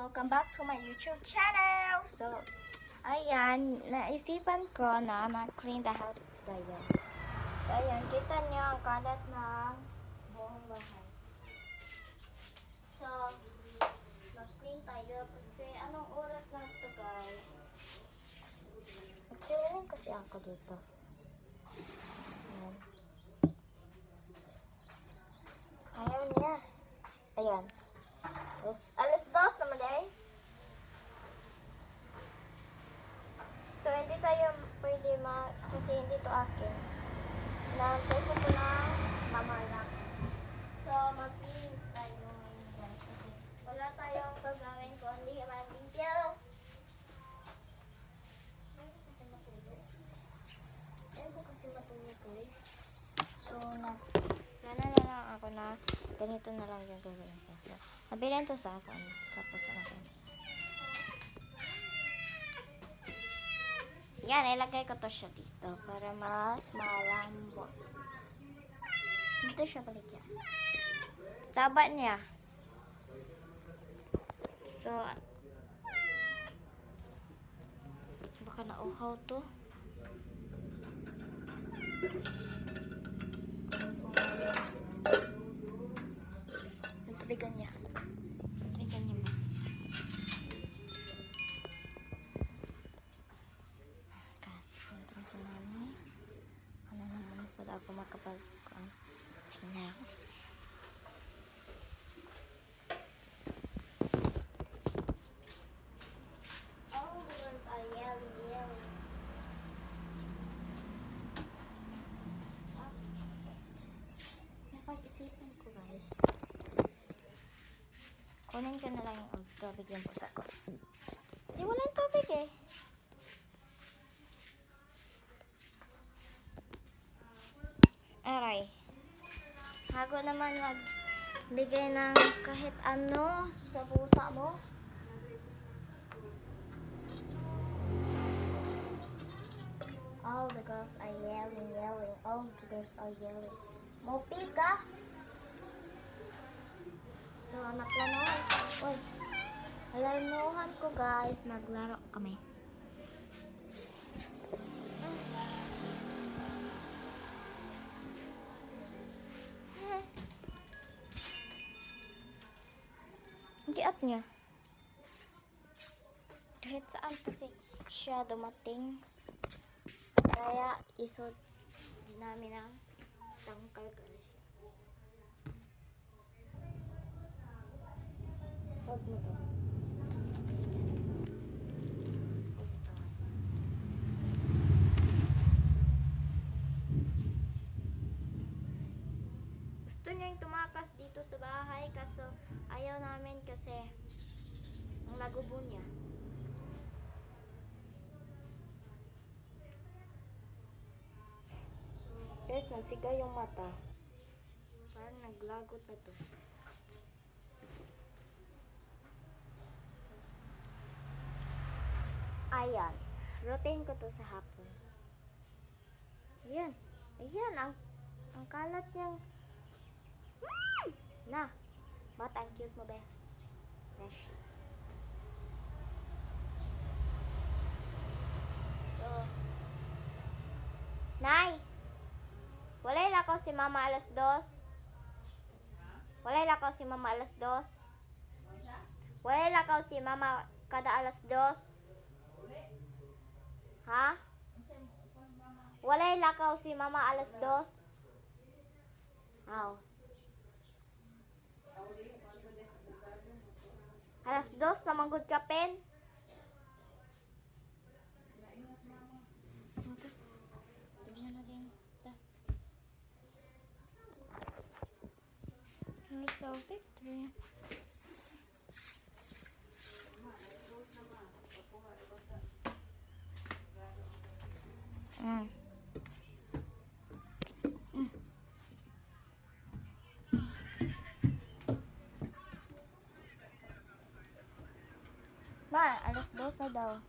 welcome back to my YouTube channel. So, ayan, naisipan ko na mag-clean the house tayo. So, ayan, kita nyo ang kalat ng buong bahay. So, mag-clean tayo kasi anong oras na ito, guys? Mag-cleaning kasi ako dito. Ayan. Ayan niya. Ayan. Alas 2 naman eh. So, hindi tayo pwede kasi hindi to akin. Na-save ko na mamalak. So, mag-clean tayo ngayon, guys. Kasi wala tayong gagawin kundi mag-limpyo. Ayun kasi matulog, guys. So, na lang ako na ganito na lang yung gagawin ko. So, nabilihan to sa akin. Tapos, yan, ilagay ko to siya dito para mas malambot. Dito siya balik yan. Taba niya. So, baka nauhaw to. Yung tubigan niya. Tubigan niya ba? Kasi, ito sa mami. Ano naman pala ako makapag-tingnan. All the words are yellow. Napag-isipan ko, guys. Kunin ko na lang yung tubig yung pusa ko. Di walang tubig eh. Aray. Bago naman magbigay ng kahit ano sa pusa mo. All the girls are yelling. All the girls are yelling. Mopi ka? So, naplanuhan ko. Uy, alanuhan ko, guys. Maglaro kami. Ang kiat niya. Kahit saan kasi siya dumating. Kaya isod namin ang tangkal, guys. Huwag mo to. Gusto niyang tumakas dito sa bahay kaso ayaw namin kasi ang lagubo niya. Guys, nasiga yung mata. Parang naglagot na to. Ayan. Routine ko to sa hapon. Ayan. Ayan. Ang kalat niyang... Na. Ba't ang cute mo, be? Besh. So. Nay! Walay lakaw si mama alas 2. Walay lakaw si mama alas 2. Walay lakaw si mama kada alas 2. Ha? Walay lakaw si mama alas 2. Aw. Alas 2 naman good ka, pen. So, victory. Ma, alas 2 na daw.